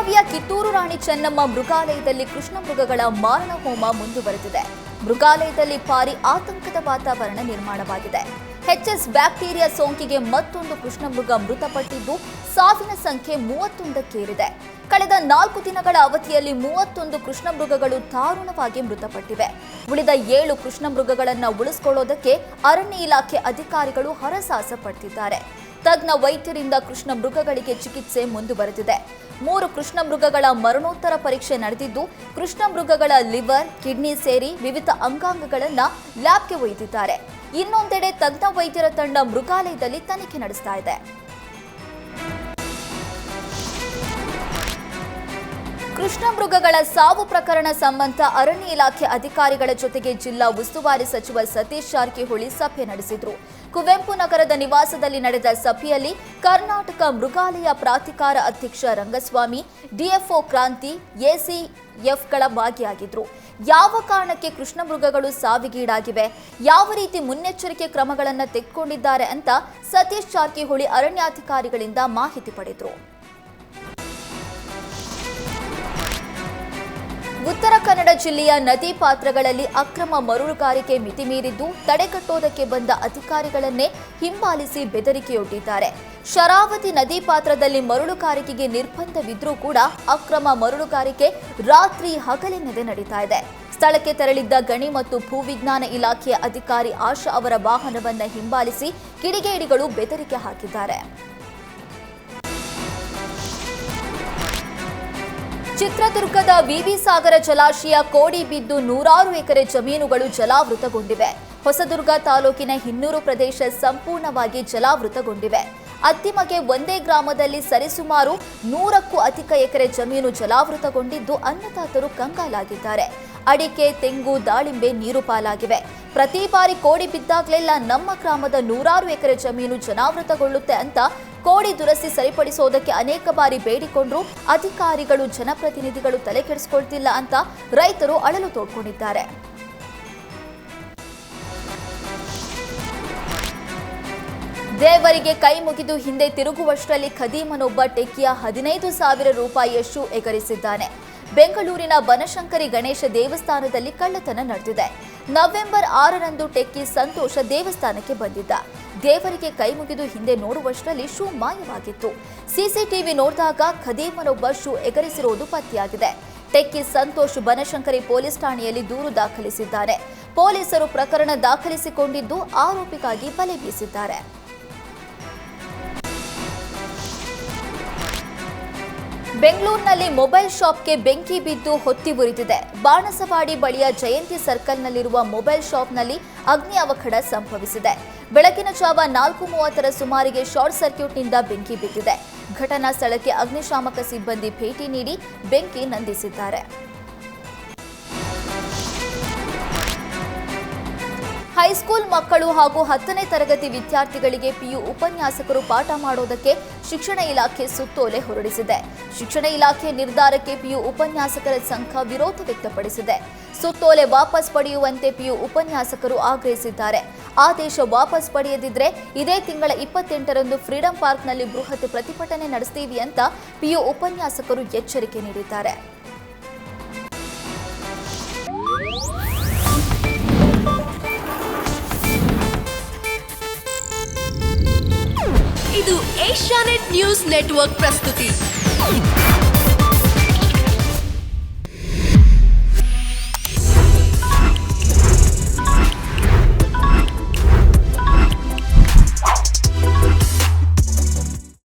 ಬೆಳಗಾವಿಯ ಕಿತ್ತೂರು ರಾಣಿ ಚೆನ್ನಮ್ಮ ಮೃಗಾಲಯದಲ್ಲಿ ಕೃಷ್ಣ ಮೃಗಗಳ ಮಾರಣ ಹೋಮ ಮುಂದುವರೆದಿದೆ. ಮೃಗಾಲಯದಲ್ಲಿ ಭಾರಿ ಆತಂಕದ ವಾತಾವರಣ ನಿರ್ಮಾಣವಾಗಿದೆ. ಎಚ್ಎಸ್ ಬ್ಯಾಕ್ಟೀರಿಯಾ ಸೋಂಕಿಗೆ ಮತ್ತೊಂದು ಕೃಷ್ಣ ಮೃಗ ಮೃತಪಟ್ಟಿದ್ದು ಸಾವಿನ ಸಂಖ್ಯೆ 31ಕ್ಕೇರಿದೆ. ಕಳೆದ 4 ದಿನಗಳ ಅವಧಿಯಲ್ಲಿ 31 ಕೃಷ್ಣ ಮೃಗಗಳು ದಾರುಣವಾಗಿ ಮೃತಪಟ್ಟಿವೆ. ಉಳಿದ 7 ಕೃಷ್ಣ ಮೃಗಗಳನ್ನು ಉಳಿಸಿಕೊಳ್ಳೋದಕ್ಕೆ ಅರಣ್ಯ ಇಲಾಖೆ ಅಧಿಕಾರಿಗಳು ಹರಸಾಹಸ ಪಡ್ತಿದ್ದಾರೆ. ತಜ್ಞ ವೈದ್ಯರಿಂದ ಕೃಷ್ಣ ಮೃಗಗಳಿಗೆ ಚಿಕಿತ್ಸೆ ಮುಂದುವರೆದಿದೆ. 3 ಕೃಷ್ಣ ಮೃಗಗಳ ಮರಣೋತ್ತರ ಪರೀಕ್ಷೆ ನಡೆದಿದ್ದು, ಕೃಷ್ಣ ಮೃಗಗಳ ಲಿವರ್, ಕಿಡ್ನಿ ಸೇರಿ ವಿವಿಧ ಅಂಗಾಂಗಗಳನ್ನು ಲ್ಯಾಬ್ಗೆ ಒಯ್ದಿದ್ದಾರೆ. ಇನ್ನೊಂದೆಡೆ ತಜ್ಞ ವೈದ್ಯರ ತಂಡ ಮೃಗಾಲಯದಲ್ಲಿ ತನಿಖೆ ನಡೆಸ್ತಾ ಇದೆ. ಕೃಷ್ಣ ಮೃಗಗಳ ಸಾವು ಪ್ರಕರಣ ಸಂಬಂಧ ಅರಣ್ಯ ಇಲಾಖೆ ಅಧಿಕಾರಿಗಳ ಜೊತೆಗೆ ಜಿಲ್ಲಾ ಉಸ್ತುವಾರಿ ಸಚಿವ ಸತೀಶ್ ಜಾರಕಿಹೊಳಿ ಸಭೆ ನಡೆಸಿದರು. ಕುವೆಂಪು ನಗರದ ನಿವಾಸದಲ್ಲಿ ನಡೆದ ಸಭೆಯಲ್ಲಿ ಕರ್ನಾಟಕ ಮೃಗಾಲಯ ಪ್ರಾಧಿಕಾರ ಅಧ್ಯಕ್ಷ ರಂಗಸ್ವಾಮಿ, ಡಿಎಫ್ಒ ಕ್ರಾಂತಿ, ಎಸಿಎಫ್ಗಳ ಭಾಗಿಯಾಗಿದ್ದರು. ಯಾವ ಕಾರಣಕ್ಕೆ ಕೃಷ್ಣ ಮೃಗಗಳು ಸಾವಿಗೀಡಾಗಿವೆ, ಯಾವ ರೀತಿ ಮುನ್ನೆಚ್ಚರಿಕೆ ಕ್ರಮಗಳನ್ನು ತೆಗೆದುಕೊಂಡಿದ್ದಾರೆ ಅಂತ ಸತೀಶ್ ಜಾರಕಿಹೊಳಿ ಅರಣ್ಯಾಧಿಕಾರಿಗಳಿಂದ ಮಾಹಿತಿ ಪಡೆದರು. ಉತ್ತರ ಕನ್ನಡ ಜಿಲ್ಲೆಯ ನದಿ ಪಾತ್ರಗಳಲ್ಲಿ ಅಕ್ರಮ ಮರಳುಗಾರಿಕೆ ಮಿತಿಮೀರಿದ್ದು ತಡೆಗಟ್ಟೋದಕ್ಕೆ ಬಂದ ಅಧಿಕಾರಿಗಳನ್ನೇ ಹಿಂಬಾಲಿಸಿ ಬೆದರಿಕೆಯೊಡ್ಡಿದ್ದಾರೆ. ಶರಾವತಿ ನದಿ ಪಾತ್ರದಲ್ಲಿ ಮರಳುಗಾರಿಕೆಗೆ ನಿರ್ಬಂಧವಿದ್ರೂ ಕೂಡ ಅಕ್ರಮ ಮರಳುಗಾರಿಕೆ ರಾತ್ರಿ ಹಗಲಿನದೆ ನಡೀತಾ ಇದೆ. ಸ್ಥಳಕ್ಕೆ ತೆರಳಿದ್ದ ಗಣಿ ಮತ್ತು ಭೂವಿಜ್ಞಾನ ಇಲಾಖೆಯ ಅಧಿಕಾರಿ ಆಶಾ ಅವರ ವಾಹನವನ್ನು ಹಿಂಬಾಲಿಸಿ ಕಿಡಿಗೇಡಿಗಳು ಬೆದರಿಕೆ ಹಾಕಿದ್ದಾರೆ. ಚಿತ್ರದುರ್ಗದ ವಿವಿ ಸಾಗರ ಜಲಾಶಯ ಕೋಡಿ ಬಿದ್ದು 100 ಎಕರೆ ಜಮೀನುಗಳು ಜಲಾವೃತಗೊಂಡಿವೆ. ಹೊಸದುರ್ಗ ತಾಲೂಕಿನ ಹಿನ್ನೂರು ಪ್ರದೇಶ ಸಂಪೂರ್ಣವಾಗಿ ಜಲಾವೃತಗೊಂಡಿವೆ. ಅತ್ತಿಮಗೆ ಒಂದೇ ಗ್ರಾಮದಲ್ಲಿ ಸರಿಸುಮಾರು 100ಕ್ಕೂ ಅಧಿಕ ಎಕರೆ ಜಮೀನು ಜಲಾವೃತಗೊಂಡಿದ್ದು ಅನ್ನದಾತರು ಕಂಗಾಲಾಗಿದ್ದಾರೆ. ಅಡಿಕೆ, ತೆಂಗು, ದಾಳಿಂಬೆ ನೀರು ಪಾಲಾಗಿವೆ. ಪ್ರತಿ ಬಾರಿ ಕೋಡಿ ಬಿದ್ದಾಗಲೆಲ್ಲ ನಮ್ಮ ಗ್ರಾಮದ 100 ಎಕರೆ ಜಮೀನು ಜಲಾವೃತಗೊಳ್ಳುತ್ತೆ ಅಂತ ಕೋಡಿ ದುರಸ್ತಿ ಸರಿಪಡಿಸೋದಕ್ಕೆ ಅನೇಕ ಬಾರಿ ಬೇಡಿಕೊಂಡ್ರು. ಅಧಿಕಾರಿಗಳು, ಜನಪ್ರತಿನಿಧಿಗಳು ತಲೆ ಕೆಡಿಸಿಕೊಳ್ತಿಲ್ಲ ಅಂತ ರೈತರು ಅಳಲು ತೋಡ್ಕೊಂಡಿದ್ದಾರೆ. ದೇವರಿಗೆ ಕೈ ಮುಗಿದು ಹಿಂದೆ ತಿರುಗುವಷ್ಟರಲ್ಲಿ ಖದೀಮನೊಬ್ಬ ಟೆಕ್ಕಿಯ 15,000 ರೂಪಾಯಿಯ ಶೂ ಎಗರಿಸಿದ್ದಾನೆ. ಬೆಂಗಳೂರಿನ ಬನಶಂಕರಿ ಗಣೇಶ ದೇವಸ್ಥಾನದಲ್ಲಿ ಕಳ್ಳತನ ನಡೆದಿದೆ. ನವೆಂಬರ್ 6ರಂದು ಟೆಕ್ಕಿ ಸಂತೋಷ ದೇವಸ್ಥಾನಕ್ಕೆ ಬಂದಿದ್ದ. ದೇವರಿಗೆ ಕೈ ಮುಗಿದು ಹಿಂದೆ ನೋಡುವಷ್ಟರಲ್ಲಿ ಶೂ ಮಾಯವಾಗಿತ್ತು. ಸಿಸಿಟಿವಿ ನೋಡಿದಾಗ ಖದೀಮನೊಬ್ಬ ಶೂ ಎಗರಿಸಿರುವುದು ಪತ್ತೆಯಾಗಿದೆ. ಟೆಕ್ಕಿ ಸಂತೋಷ್ ಬನಶಂಕರಿ ಪೊಲೀಸ್ ಠಾಣೆಯಲ್ಲಿ ದೂರು ದಾಖಲಿಸಿದ್ದಾರೆ. ಪೊಲೀಸರು ಪ್ರಕರಣ ದಾಖಲಿಸಿಕೊಂಡಿದ್ದು ಆರೋಪಿಗಾಗಿ ಬಲೆ ಬೀಸಿದ್ದಾರೆ. ಬೆಂಗಳೂರಿನಲ್ಲಿ ಮೊಬೈಲ್ ಶಾಪ್ಗೆ ಬೆಂಕಿ ಬಿದ್ದು ಹೊತ್ತಿ ಉರಿದಿದೆ. ಬಾಣಸವಾಡಿ ಬಳಿಯ ಜಯಂತಿ ಸರ್ಕಲ್ನಲ್ಲಿರುವ ಮೊಬೈಲ್ ಶಾಪ್ನಲ್ಲಿ ಅಗ್ನಿ ಅವಘಡ ಸಂಭವಿಸಿದೆ. ಬೆಳಗಿನ ಜಾವ 4:30ರ ಸುಮಾರಿಗೆ ಶಾರ್ಟ್ ಸರ್ಕ್ಯೂಟ್ನಿಂದ ಬೆಂಕಿ ಬಿದ್ದಿದೆ. ಘಟನಾ ಸ್ಥಳಕ್ಕೆ ಅಗ್ನಿಶಾಮಕ ಸಿಬ್ಬಂದಿ ಭೇಟಿ ನೀಡಿ ಬೆಂಕಿ ನಂದಿಸಿದ್ದಾರೆ. ಹೈಸ್ಕೂಲ್ ಮಕ್ಕಳು ಹಾಗೂ 10ನೇ ತರಗತಿ ವಿದ್ಯಾರ್ಥಿಗಳಿಗೆ ಪಿಯು ಉಪನ್ಯಾಸಕರು ಪಾಠ ಮಾಡೋದಕ್ಕೆ ಶಿಕ್ಷಣ ಇಲಾಖೆ ಸುತ್ತೋಲೆ ಹೊರಡಿಸಿದೆ. ಶಿಕ್ಷಣ ಇಲಾಖೆ ನಿರ್ಧಾರಕ್ಕೆ ಪಿಯು ಉಪನ್ಯಾಸಕರ ಸಂಘ ವಿರೋಧ ವ್ಯಕ್ತಪಡಿಸಿದೆ. ಸುತ್ತೋಲೆ ವಾಪಸ್ ಪಡೆಯುವಂತೆ ಪಿಯು ಉಪನ್ಯಾಸಕರು ಆಗ್ರಹಿಸಿದ್ದಾರೆ. ಆದೇಶ ವಾಪಸ್ ಪಡೆಯದಿದ್ರೆ ಇದೇ ತಿಂಗಳ 28ರಂದು ಫ್ರೀಡಂ ಪಾರ್ಕ್ನಲ್ಲಿ ಬೃಹತ್ ಪ್ರತಿಭಟನೆ ನಡೆಸ್ತೀವಿ ಅಂತ ಪಿಯು ಉಪನ್ಯಾಸಕರು ಎಚ್ಚರಿಕೆ ನೀಡಿದ್ದಾರೆ. ಇದು ಏಷ್ಯಾನೆಟ್ ನ್ಯೂಸ್ ನೆಟ್ವರ್ಕ್ ಪ್ರಸ್ತುತಿ.